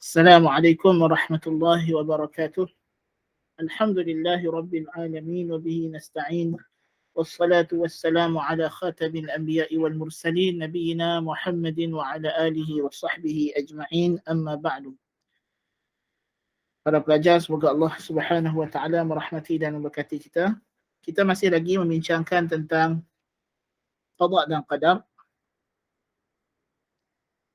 Assalamualaikum warahmatullahi wabarakatuh. Alhamdulillahi rabbil alamin wa bihi nasta'in. Wassalatu wassalamu ala khatamil anbiya'i wal mursalin nabiyyina Muhammadin wa ala alihi wa sahbihi ajma'in. Amma ba'du. Para pelajar, semoga Allah Subhanahu wa taala merahmati dan memberkati kita. Kita masih lagi membincangkan tentang qada dan qadar.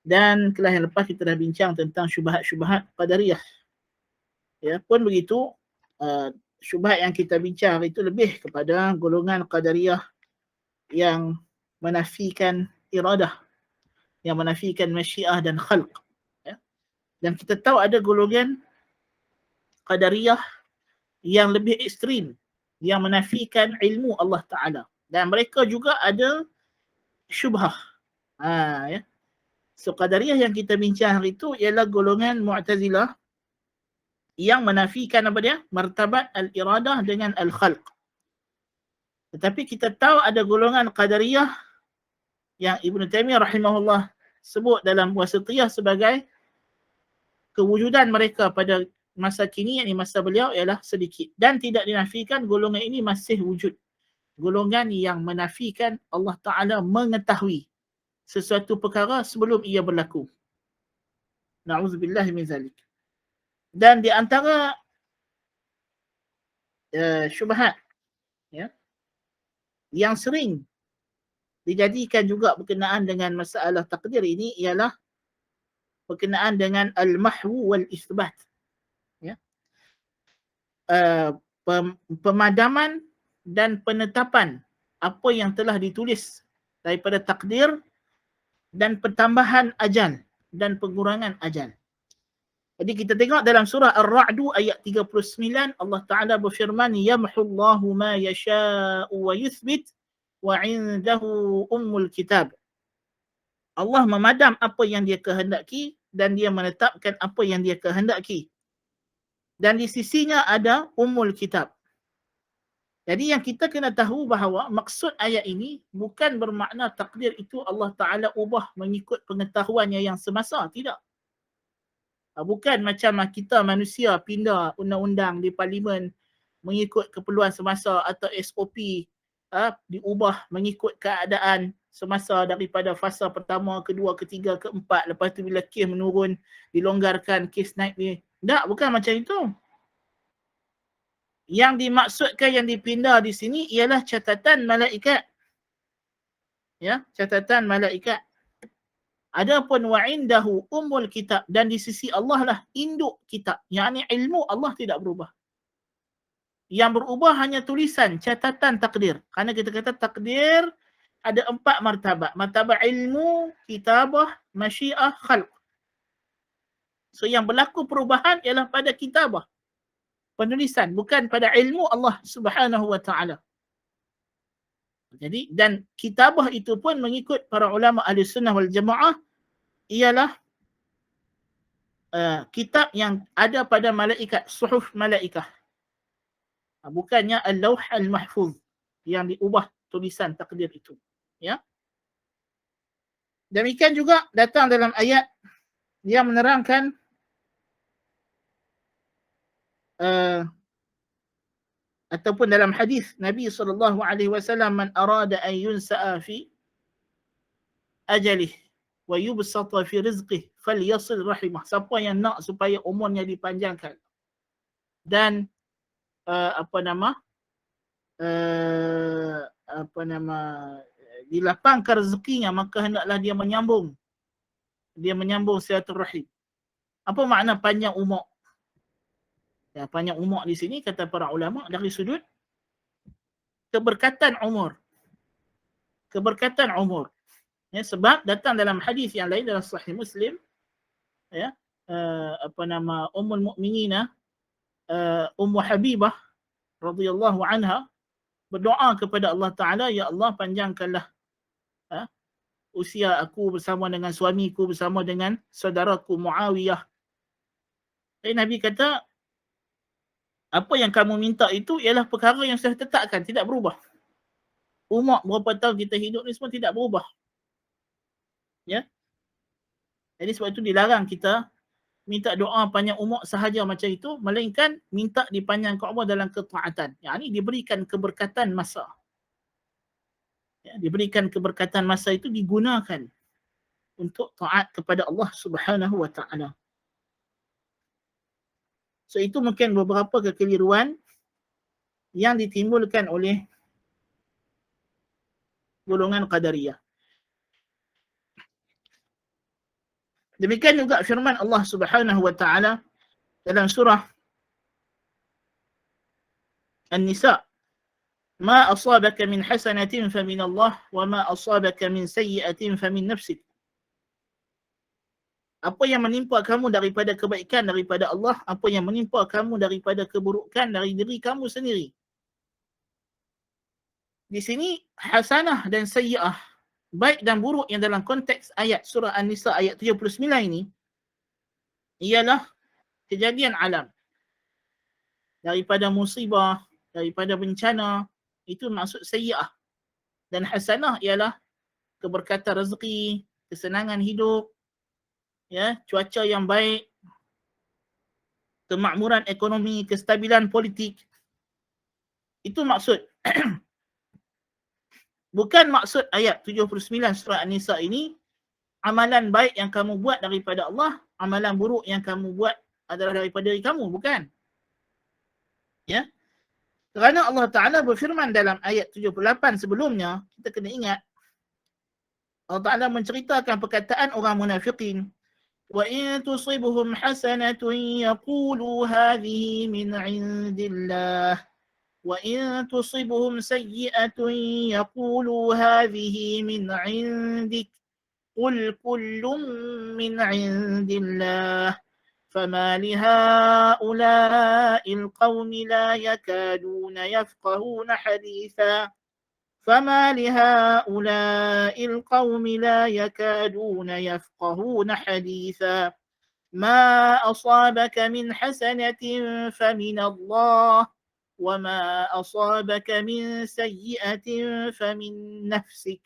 Dan kelas yang lepas kita dah bincang tentang syubhat-syubhat qadariyah. Ya, pun begitu, syubhat yang kita bincang itu lebih kepada golongan qadariyah yang menafikan iradah, yang menafikan masyiah dan khalq. Ya. Dan kita tahu ada golongan qadariyah yang lebih ekstrim, yang menafikan ilmu Allah Ta'ala. Dan mereka juga ada syubhah. Ya. So qadariyah yang kita bincang hari itu ialah golongan Mu'tazilah yang menafikan apa dia? Martabat al-iradah dengan al-khalq. Tetapi kita tahu ada golongan qadariyah yang Ibn Taymiyah rahimahullah sebut dalam Wasithiyah sebagai kewujudan mereka pada masa kini, yakni masa beliau ialah sedikit. Dan tidak dinafikan golongan ini masih wujud. Golongan yang menafikan Allah Ta'ala mengetahui sesuatu perkara sebelum ia berlaku. Na'udzubillah min zalik. Dan di antara syubhat ya, yang sering dijadikan juga berkenaan dengan masalah takdir ini ialah berkenaan dengan al-mahwu wal-isbat. Ya. Pemadaman dan penetapan apa yang telah ditulis daripada takdir dan pertambahan ajal dan pengurangan ajal. Jadi kita tengok dalam surah Ar-Ra'du ayat 39, Allah Ta'ala berfirman, yamhullahu ma yasha'u wa yuthbit wa 'indahu ummul kitab. Allah memadam apa yang dia kehendaki dan dia menetapkan apa yang dia kehendaki. Dan di sisinya ada ummul kitab. Jadi yang kita kena tahu bahawa maksud ayat ini bukan bermakna takdir itu Allah Ta'ala ubah mengikut pengetahuannya yang semasa. Tidak. Bukan macam kita manusia pindah undang-undang di parlimen mengikut keperluan semasa atau SOP diubah mengikut keadaan semasa daripada fasa pertama, kedua, ketiga, keempat. Lepas tu bila kes menurun, dilonggarkan, kes naik ni. Tak, bukan macam itu. Yang dimaksudkan yang dipindah di sini ialah catatan malaikat. Ya, catatan malaikat. Adapun wa indahu ummul kitab, dan di sisi Allah lah induk kitab. Yakni ilmu Allah tidak berubah. Yang berubah hanya tulisan, catatan takdir. Kerana kita kata takdir ada 4 martabat. Martabat ilmu, kitabah, masyiah, khalq. So yang berlaku perubahan ialah pada kitabah, penulisan, bukan pada ilmu Allah Subhanahu wa taala. Jadi dan kitabah itu pun mengikut para ulama ahli sunnah wal jamaah ialah kitab yang ada pada malaikat, suhuf malaikah. Bukannya al-lawh al-mahfuz yang diubah tulisan takdir itu. Ya. Demikian juga datang dalam ayat yang menerangkan ataupun dalam hadis Nabi SAW, man arada an yunsa'a fi ajalih wa yubsata fi rizqih falyasil rahimah. Siapa yang nak supaya umurnya dipanjangkan dan dilapangkan rezekinya, maka hendaklah dia menyambung silaturahim. Apa makna panjang umur? Ya, panjang umur di sini kata para ulama dari sudut keberkatan umur. Keberkatan umur. Ya, sebab datang dalam hadis yang lain dalam Sahih Muslim, ya, Ummul Mukminina Ummu Habibah radhiyallahu anha berdoa kepada Allah Ta'ala, ya Allah panjangkanlah usia aku bersama dengan suamiku, bersama dengan saudaraku Muawiyah. Jadi Nabi kata, apa yang kamu minta itu ialah perkara yang sudah ditetapkan, tidak berubah. Umur berapa tahun kita hidup ni semua tidak berubah. Ya. Jadi sebab itu dilarang kita minta doa panjang umur sahaja macam itu, melainkan minta dipanjangkan umur dalam ketaatan. Yang ini diberikan keberkatan masa. Ya, diberikan keberkatan masa itu digunakan untuk taat kepada Allah Subhanahu wa taala. So itu mungkin beberapa kekeliruan yang ditimbulkan oleh golongan Qadariyah. Demikian juga firman Allah Subhanahu wa taala dalam surah An-Nisa, "Ma asabaka min hasanatin famin Allah wa ma asabaka min sayyi'atin famin nafsik." Apa yang menimpa kamu daripada kebaikan daripada Allah, apa yang menimpa kamu daripada keburukan dari diri kamu sendiri. Di sini hasanah dan sayyi'ah, baik dan buruk yang dalam konteks ayat surah An-Nisa ayat 79 ini ialah kejadian alam. Daripada musibah, daripada bencana, itu maksud sayyi'ah. Dan hasanah ialah keberkatan rezeki, kesenangan hidup, ya, cuaca yang baik, kemakmuran ekonomi, kestabilan politik. Itu maksud. Bukan maksud ayat 79 surah An-Nisa ini amalan baik yang kamu buat daripada Allah, amalan buruk yang kamu buat adalah daripada diri kamu, bukan. Ya. Kerana Allah Ta'ala berfirman dalam ayat 78 sebelumnya, kita kena ingat, Allah Ta'ala menceritakan perkataan orang munafiqin. وَإِن تُصِبْهُمْ حَسَنَةٌ يَقُولُوا هَذِهِ مِنْ عِنْدِ اللَّهِ وَإِن تُصِبْهُمْ سَيِّئَةٌ يَقُولُوا هَذِهِ مِنْ عِنْدِكَ قُلْ كُلٌّ مِنْ عِنْدِ اللَّهِ فَمَا لِهَؤُلَاءِ الْقَوْمِ لَا يَكَادُونَ يَفْقَهُونَ حَدِيثًا فما لهؤلاء القوم لا يكادون يفقهون حديثا ما أصابك من حسنة فمن الله وما أصابك من سيئة فمن نفسك.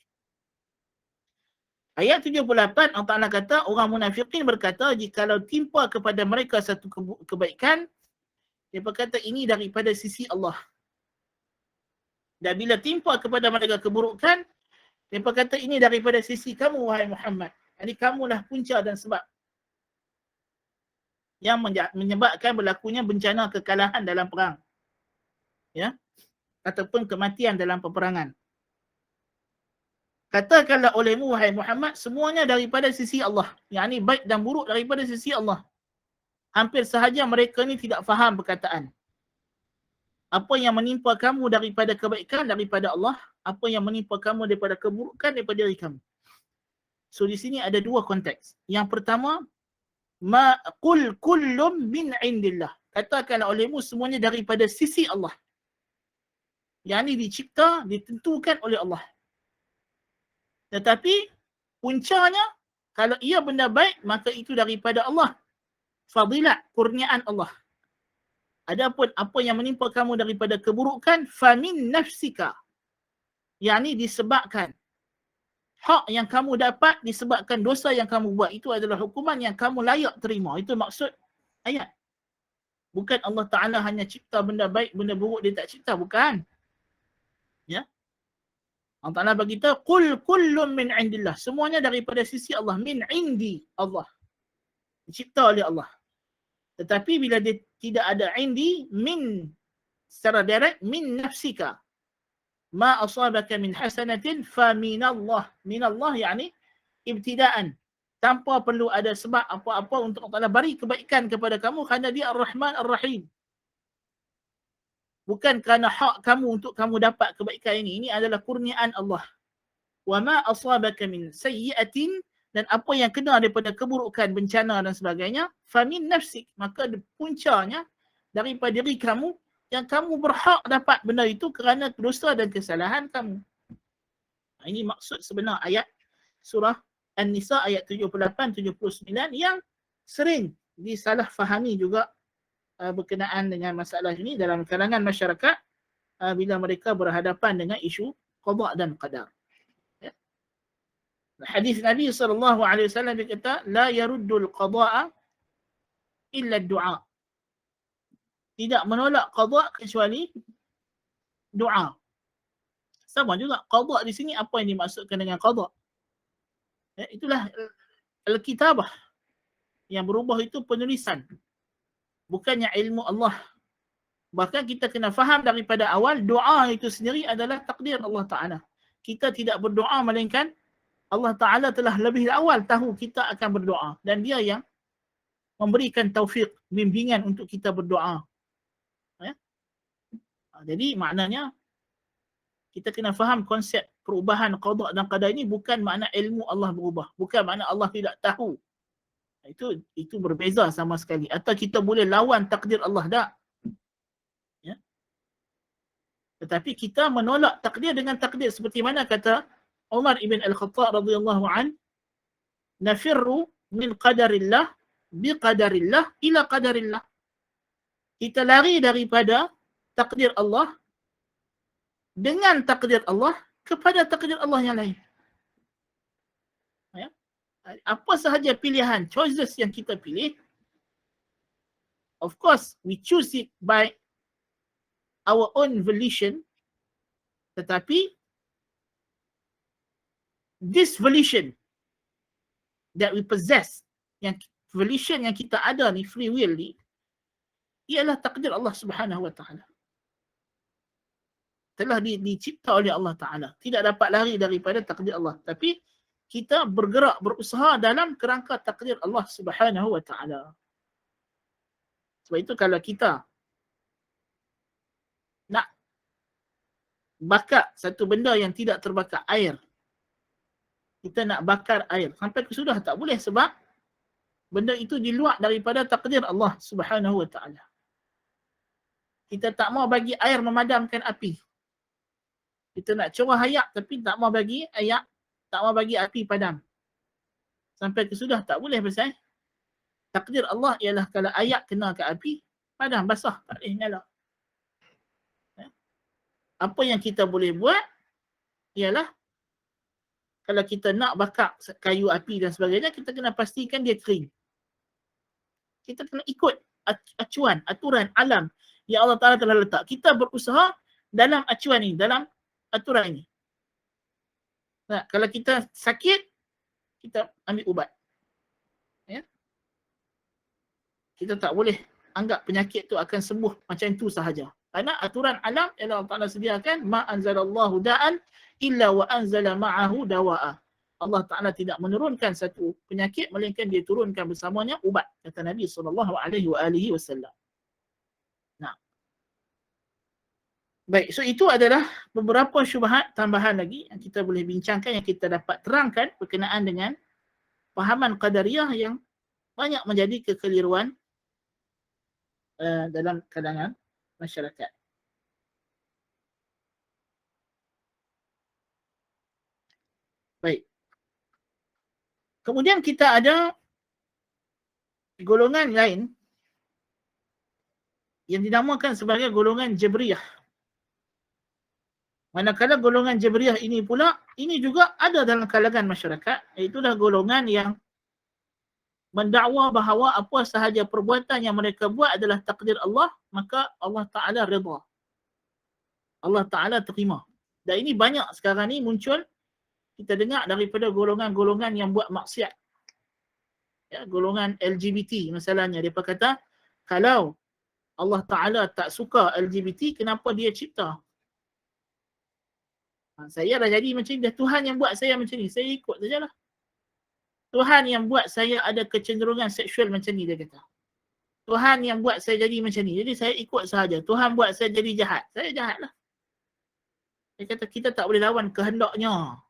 Ayat 78 Allah Ta'ala kata orang munafikin berkata jikalau timpa kepada mereka satu kebaikan, dia berkata ini daripada sisi Allah. Dan bila timpa kepada mereka keburukan, mereka kata ini daripada sisi kamu, wahai Muhammad. Jadi kamulah punca dan sebab yang menyebabkan berlakunya bencana kekalahan dalam perang. Ya? Ataupun kematian dalam peperangan. Katakanlah olehmu, wahai Muhammad, semuanya daripada sisi Allah. Yang ini baik dan buruk daripada sisi Allah. Hampir sahaja mereka ni tidak faham perkataan. Apa yang menimpa kamu daripada kebaikan daripada Allah, apa yang menimpa kamu daripada keburukan daripada diri kamu. So di sini ada dua konteks. Yang pertama, qul kullum min indillah. Katakanlah olehmu semuanya daripada sisi Allah. Yang ini dicipta, ditentukan oleh Allah. Tetapi puncanya, kalau ia benda baik, maka itu daripada Allah. Fadilat, kurniaan Allah. Adapun apa yang menimpa kamu daripada keburukan, famin nafsika. Yang ini disebabkan hak yang kamu dapat disebabkan dosa yang kamu buat. Itu adalah hukuman yang kamu layak terima. Itu maksud ayat. Bukan Allah Ta'ala hanya cipta benda baik, benda buruk dia tak cipta. Bukan. Ya. Allah Ta'ala beritahu, qul kullun min indillah. Semuanya daripada sisi Allah. Min indi Allah. Dicipta oleh Allah. Tetapi bila dia tidak ada indi, min secara direct, min nafsika. Ma asabaka min hasanatin fa minallah. Minallah yakni ibtidaan. Tanpa perlu ada sebab apa-apa untuk Allah Ta'ala beri kebaikan kepada kamu kerana dia Ar-Rahman Ar-Rahim. Bukan kerana hak kamu untuk kamu dapat kebaikan ini. Ini adalah kurniaan Allah. Wa ma asabaka min sayyi'atin, dan apa yang kena daripada keburukan, bencana dan sebagainya, famin nafsik, maka puncanya daripada diri kamu yang kamu berhak dapat benda itu kerana dosa dan kesalahan kamu. Ini maksud sebenar ayat surah An-Nisa ayat 78-79 yang sering disalah fahami juga berkenaan dengan masalah ini dalam kalangan masyarakat bila mereka berhadapan dengan isu qada dan qadar. Hadis Nabi SAW berkata, la yaruddul qada'a illa du'a. Tidak menolak qada kecuali doa. Sama juga qada di sini, apa yang dimaksudkan dengan qada? Itulah al-kitabah, yang berubah itu penulisan, bukannya ilmu Allah. Bahkan kita kena faham daripada awal, doa itu sendiri adalah takdir Allah Ta'ala. Kita tidak berdoa melainkan Allah Ta'ala telah lebih awal tahu kita akan berdoa. Dan dia yang memberikan taufik, bimbingan untuk kita berdoa. Jadi maknanya, kita kena faham konsep perubahan qada dan qadar ini bukan makna ilmu Allah berubah. Bukan makna Allah tidak tahu. Itu berbeza sama sekali. Atau kita boleh lawan takdir Allah, tak? Ya. Tetapi kita menolak takdir dengan takdir. Seperti mana kata Umar ibn Al-Khattab radhiyallahu an, nafirru min qadarillah biqadarillah ila qadarillah. Kita lari daripada takdir Allah dengan takdir Allah kepada takdir Allah yang lain. Ya. Apa sahaja pilihan, choices yang kita pilih, of course we choose it by our own volition, tetapi this volition that we possess, yang volition yang kita ada ni, free will ni, ialah takdir Allah Subhanahu wa Ta'ala. Telah dicipta oleh Allah Ta'ala. Tidak dapat lari daripada takdir Allah. Tapi kita bergerak, berusaha dalam kerangka takdir Allah Subhanahu wa Ta'ala. Sebab itu kalau kita nak bakar satu benda yang tidak terbakar, air, kita nak bakar air, sampai ke sudah tak boleh sebab benda itu di luar daripada takdir Allah Subhanahu wa Ta'ala. Kita tak mau bagi air memadamkan api. Kita nak curah ayak tapi tak mau bagi ayak, tak mau bagi api padam. Sampai ke sudah tak boleh pasal takdir Allah ialah kalau ayak kena ke api, padam, basah, tak boleh nyala. Apa yang kita boleh buat ialah kalau kita nak bakar kayu api dan sebagainya, kita kena pastikan dia kering. Kita kena ikut acuan, aturan alam yang Allah Ta'ala telah letak. Kita berusaha dalam acuan ini, dalam aturan ini. Nah, kalau kita sakit, kita ambil ubat. Ya? Kita tak boleh anggap penyakit tu akan sembuh macam itu sahaja. Karena aturan alam yang Allah Ta'ala sediakan, ma anzalallahu da'an illa wa anzala ma'ahu dawa'a. Allah Ta'ala tidak menurunkan satu penyakit melainkan dia turunkan bersamanya ubat, kata Nabi SAW. Nah. Baik, so itu adalah beberapa syubhat tambahan lagi yang kita boleh bincangkan, yang kita dapat terangkan berkenaan dengan fahaman qadariyah yang banyak menjadi kekeliruan dalam kalangan masyarakat. Baik. Kemudian kita ada golongan lain yang dinamakan sebagai golongan Jabriyah. Manakala golongan Jabriyah ini pula, ini juga ada dalam kalangan masyarakat, itulah golongan yang mendakwa bahawa apa sahaja perbuatan yang mereka buat adalah takdir Allah, maka Allah Ta'ala redha. Allah Ta'ala terima. Dan ini banyak sekarang ni muncul, kita dengar daripada golongan-golongan yang buat maksiat. Ya, golongan LGBT misalnya, dia kata, kalau Allah Ta'ala tak suka LGBT, kenapa dia cipta? Saya dah jadi macam ni, dah Tuhan yang buat saya macam ni, saya ikut sajalah. Tuhan yang buat saya ada kecenderungan seksual macam ni, dia kata. Tuhan yang buat saya jadi macam ni, jadi saya ikut sahaja. Tuhan buat saya jadi jahat, saya jahatlah. Dia kata kita tak boleh lawan kehendaknya.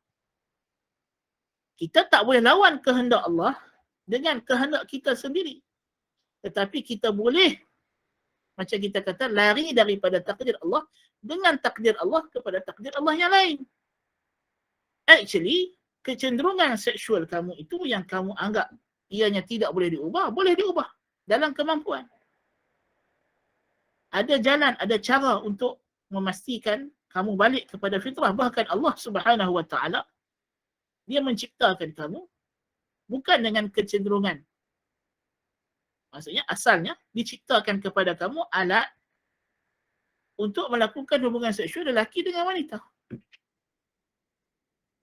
Kita tak boleh lawan kehendak Allah dengan kehendak kita sendiri. Tetapi kita boleh, macam kita kata, lari daripada takdir Allah dengan takdir Allah kepada takdir Allah yang lain. Actually, kecenderungan seksual kamu itu yang kamu anggap ianya tidak boleh diubah, boleh diubah dalam kemampuan. Ada jalan, ada cara untuk memastikan kamu balik kepada fitrah. Bahkan Allah Subhanahu wa Ta'ala, dia menciptakan kamu bukan dengan kecenderungan Maksudnya asalnya diciptakan kepada kamu alat untuk melakukan hubungan seksual lelaki dengan wanita.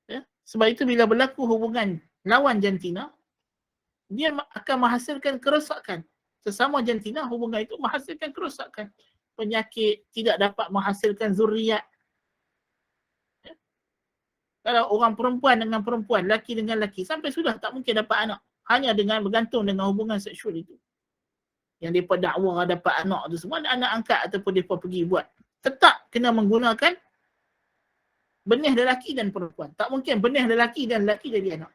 Ya? Sebab itu bila berlaku hubungan lawan jantina, dia akan menghasilkan kerosakan. Sesama jantina, hubungan itu menghasilkan kerosakan. Penyakit, tidak dapat menghasilkan zuriat. Ya? Kalau orang perempuan dengan perempuan, laki dengan laki, sampai sudah tak mungkin dapat anak. Hanya dengan bergantung dengan hubungan seksual itu. Yang mereka dakwa dapat anak tu semua, anak angkat ataupun mereka pergi buat. Tetap kena menggunakan benih lelaki dan perempuan. Tak mungkin benih lelaki dan lelaki jadi anak.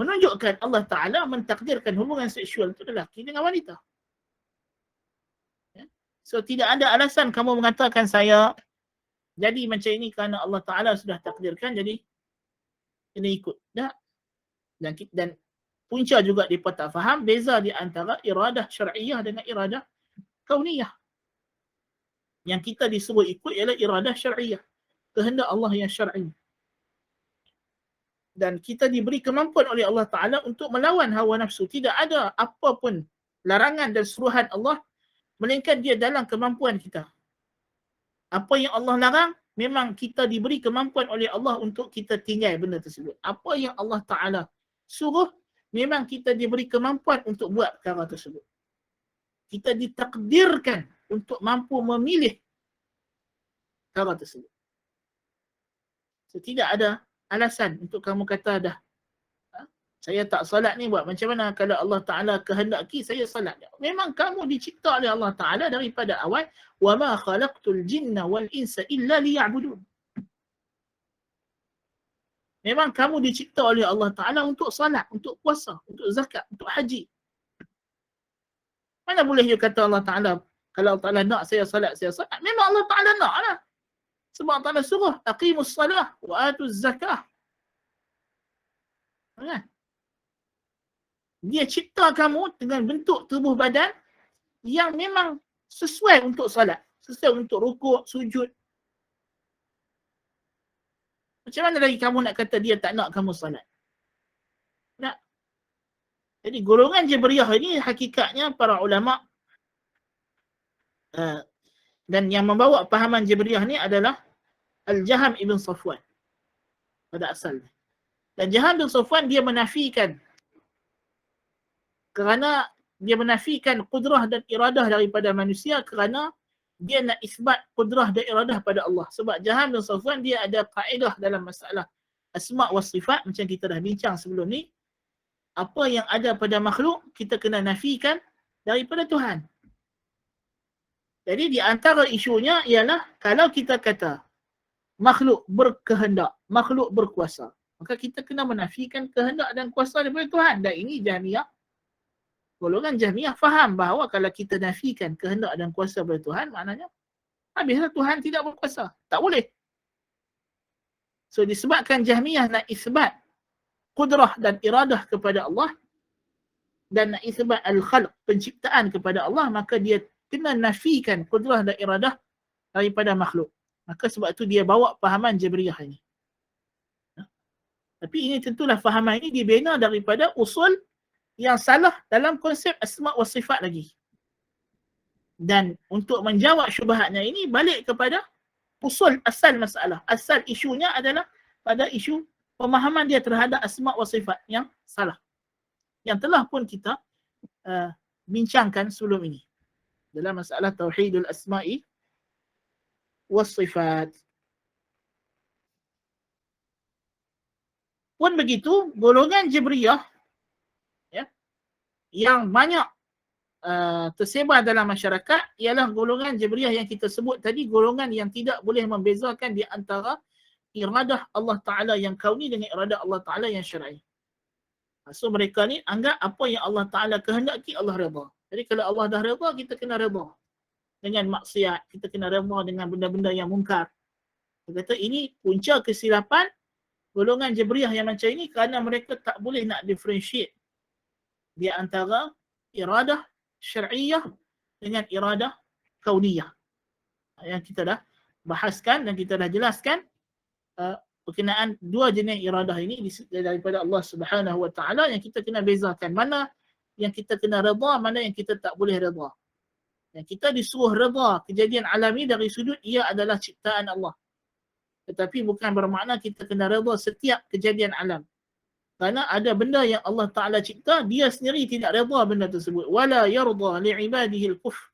Menunjukkan Allah Ta'ala mentakdirkan hubungan seksual itu lelaki dengan wanita. Ya? So tidak ada alasan kamu mengatakan saya jadi macam ini kerana Allah Ta'ala sudah takdirkan, jadi kena ikut. Tak? Dan punca juga mereka tak faham beza di antara iradah syar'iyah dengan iradah kauniyah. Yang kita disuruh ikut ialah iradah syar'iyah. Kehendak Allah yang syar'i. Dan kita diberi kemampuan oleh Allah Ta'ala untuk melawan hawa nafsu. Tidak ada apa pun larangan dan suruhan Allah melainkan dia dalam kemampuan kita. Apa yang Allah larang, memang kita diberi kemampuan oleh Allah untuk kita tinggal benda tersebut. Apa yang Allah Ta'ala suruh, memang kita diberi kemampuan untuk buat perkara tersebut. Kita ditakdirkan untuk mampu memilih perkara tersebut. So, tidak ada alasan untuk kamu kata dah, saya tak salat ni buat macam mana kalau Allah Ta'ala kehendaki saya salat. Memang kamu dicipta oleh Allah Ta'ala daripada awal. وَمَا خَلَقْتُ الْجِنَّ وَالْإِنسَ إِلَّا لِيَعْبُدُونَ. Memang kamu dicipta oleh Allah Ta'ala untuk salat, untuk puasa, untuk zakat, untuk haji. Mana boleh dia kata Allah Ta'ala, kalau Allah Ta'ala nak saya salat, saya salat. Memang Allah Ta'ala nak lah. Sebab Allah Ta'ala suruh, aqimus salah wa atuz zakah. Kan? Dia cipta kamu dengan bentuk tubuh badan yang memang sesuai untuk salat. Sesuai untuk rukuk, sujud. Macam mana lagi kamu nak kata dia tak nak kamu salat? Tak. Jadi golongan Jabriyah ini hakikatnya para ulama dan yang membawa pahaman Jabriyah ni adalah Al-Jaham ibn Safwan pada asalnya. Dan Jaham bin Safwan dia menafikan kerana dia menafikan kudrah dan iradah daripada manusia kerana dia nak isbat kudrah dan iradah pada Allah. Sebab Jaham bin Safwan dia ada kaedah dalam masalah asma' wa sifat macam kita dah bincang sebelum ni. Apa yang ada pada makhluk kita kena nafikan daripada Tuhan. Jadi di antara isunya ialah kalau kita kata makhluk berkehendak, makhluk berkuasa, maka kita kena menafikan kehendak dan kuasa daripada Tuhan. Dan ini Jahmiyah, golongan Jahmiyah faham bahawa kalau kita nafikan kehendak dan kuasa daripada Tuhan, maknanya habislah Tuhan tidak berkuasa. Tak boleh. So disebabkan Jahmiyah nak isbat kudrah dan iradah kepada Allah dan nak isbat al-khalq, penciptaan kepada Allah, maka dia kena nafikan kudrah dan iradah daripada makhluk. Maka sebab itu dia bawa fahaman Jabriyah ini. Tapi ini tentulah fahaman ini dibina daripada usul yang salah dalam konsep asma' wa sifat lagi. Dan untuk menjawab syubhatnya ini balik kepada usul asal masalah. Asal isunya adalah pada isu pemahaman dia terhadap asma' wa sifat yang salah. Yang telah pun kita bincangkan sebelum ini. Dalam masalah tauhidul asma'i wa sifat. Pun begitu, golongan Jabriyah ya, yang banyak tersebar dalam masyarakat ialah golongan Jabriyah yang kita sebut tadi, golongan yang tidak boleh membezakan di antara iradah Allah Ta'ala yang kauni dengan iradah Allah Ta'ala yang syar'i. So mereka ni anggap apa yang Allah Ta'ala kehendaki Allah redha. Jadi kalau Allah dah redha, kita kena redha dengan maksiat, kita kena redha dengan benda-benda yang mungkar. Dia kata ini punca kesilapan golongan Jabriyah yang macam ini kerana mereka tak boleh nak differentiate di antara iradah syar'iyah dengan iradah kauniyah. Yang kita dah bahaskan dan kita dah jelaskan berkenaan dua jenis iradah ini daripada Allah Subhanahu Wa Taala yang kita kena bezakan mana yang kita kena redha, mana yang kita tak boleh redha. Yang kita disuruh redha kejadian alam ni dari sudut ia adalah ciptaan Allah. Tetapi bukan bermakna kita kena redha setiap kejadian alam. Kerana ada benda yang Allah Ta'ala cipta, dia sendiri tidak redha benda tersebut. Wala yarda li'ibadihi al-kufr.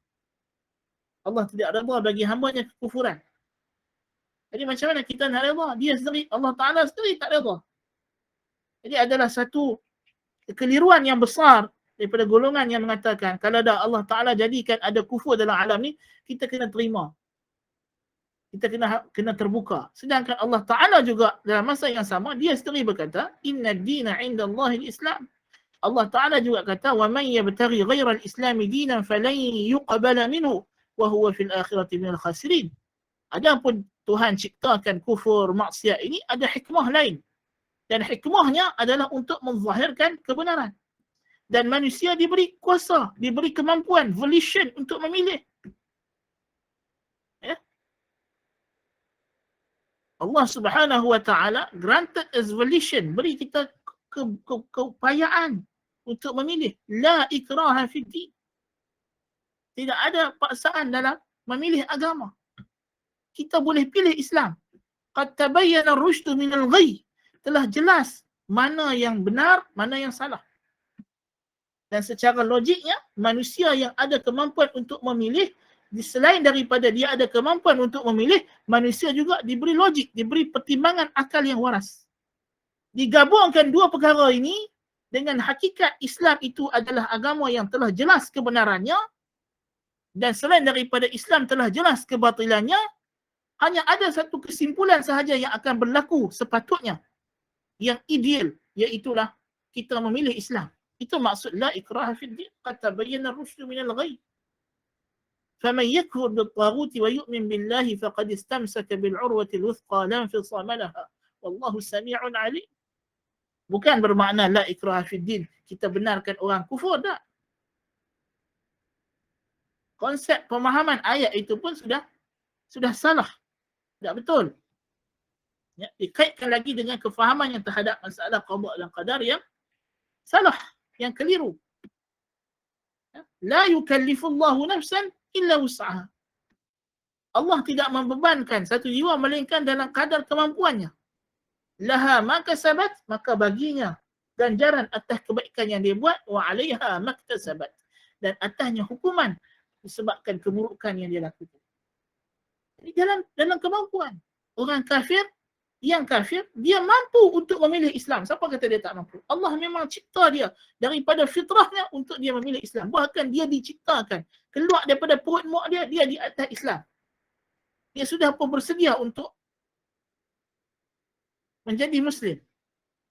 Allah tidak redha bagi hambanya kekufuran. Jadi macam mana kita nak redha? Dia sendiri, Allah Ta'ala sendiri tak redha. Jadi adalah satu kekeliruan yang besar daripada golongan yang mengatakan kalau dah Allah Ta'ala jadikan ada kufur dalam alam ni, kita kena terima. Kita kena terbuka. Sedangkan Allah Ta'ala juga dalam masa yang sama, dia sendiri berkata, Inna ad-dina 'inda Allahil Islam. Allah Ta'ala juga kata, Wa man yabtaghi ghayra al-islami dinan falan yuqbala minhu wa huwa fil akhirati minal khasirin. Adapun Tuhan ciptakan kufur, maksiat ini ada hikmah lain. Dan hikmahnya adalah untuk menzahirkan kebenaran. Dan manusia diberi kuasa, diberi kemampuan, volition untuk memilih. Ya? Allah Subhanahu wa Ta'ala granted us volition, beri kita keupayaan untuk memilih. La ikraha fid din. Tidak ada paksaan dalam memilih agama. Kita boleh pilih Islam. Qad tabayyana ar-rusydu minal ghayy. Telah jelas mana yang benar, mana yang salah. Dan secara logiknya, manusia yang ada kemampuan untuk memilih, selain daripada dia ada kemampuan untuk memilih, manusia juga diberi logik, diberi pertimbangan akal yang waras. Digabungkan dua perkara ini dengan hakikat Islam itu adalah agama yang telah jelas kebenarannya, dan selain daripada Islam telah jelas kebatilannya, hanya ada satu kesimpulan sahaja yang akan berlaku sepatutnya, yang ideal, iaitulah kita memilih Islam. Itu maksud la ikraha fid din, qad tabayyana ar-rusydu minal ghayy. Faman yakfur bit-taghuti wa yu'min billahi faqad istamsaka bil-'urwati al-wuthqa la infisama laha. Wallahu sami'un 'alim. Bukan bermakna la ikraha fid din, kita benarkan orang kufur, tak. Konsep pemahaman ayat itu pun sudah salah. Tak betul. Ya, dikaitkan lagi dengan kefahaman yang terhadap masalah qada dan qadar yang salah, yang keliru. Ya, la yukallifullahu nafsan illa wus'aha. Allah tidak membebankan satu jiwa melainkan dalam kadar kemampuannya. Laha ma kasabat, maka baginya ganjaran atas kebaikan yang dia buat, wa 'alaiha maktasabat, dan atasnya hukuman disebabkan keburukan yang dia lakukan. Jadi dalam kemampuan. Orang kafir, yang kafir, dia mampu untuk memilih Islam. Siapa kata dia tak mampu? Allah memang cipta dia daripada fitrahnya untuk dia memilih Islam. Bahkan dia diciptakan keluar daripada perut mak dia di atas Islam. Dia sudah pun bersedia untuk menjadi Muslim.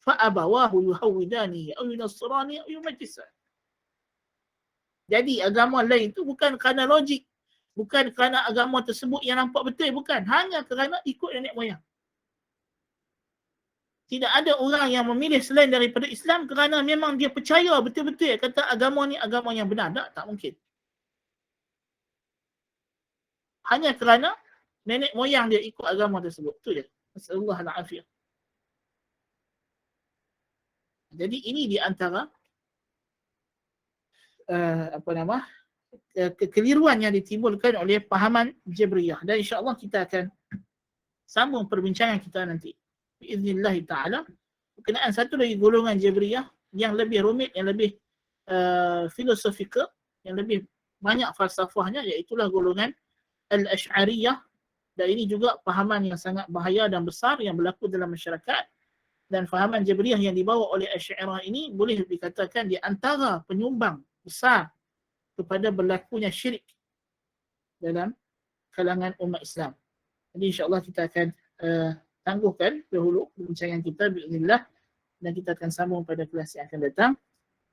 Fa'abawahu yuhawidani au yunassirani au yumajjisani. Jadi agama lain itu bukan kerana logik, bukan kerana agama tersebut yang nampak betul, bukan. Hanya kerana ikut nenek moyang. Tidak ada orang yang memilih selain daripada Islam kerana memang dia percaya betul-betul kata agama ni agama yang benar. Tak mungkin. Hanya kerana nenek moyang dia ikut agama tersebut. Itu je. Nasallallahu al-afiyah. Jadi ini di antara kekeliruan yang ditimbulkan oleh pahaman Jabriyah. Dan insya-Allah kita akan sambung perbincangan kita nanti. Biiznillah ta'ala. Berkenaan satu lagi golongan Jabriyah yang lebih rumit, yang lebih filosofikal, yang lebih banyak falsafahnya, iaitulah golongan Al-Ash'ariyah. Dan ini juga pahaman yang sangat bahaya dan besar yang berlaku dalam masyarakat. Dan fahaman Jabriyah yang dibawa oleh Asy'ariyah ini boleh dikatakan di antara penyumbang besar kepada berlakunya syirik dalam kalangan umat Islam. Jadi insya-Allah kita akan tangguhkan dahulu perbincangan kita biiznillah, dan kita akan sambung pada kelas yang akan datang.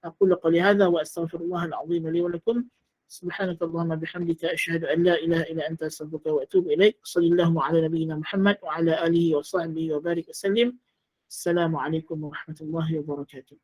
Aqulu qouli hadza wa astaghfirullahal azim li wa lakum. Subhanakallahumma bihamdika asyhadu an la ilaha illa anta astaghfiruka wa atubu ilaik. Shallallahu ala nabiyyina Muhammad wa ala alihi wa sahbihi wa barik wa sallim. Assalamualaikum warahmatullahi wabarakatuh.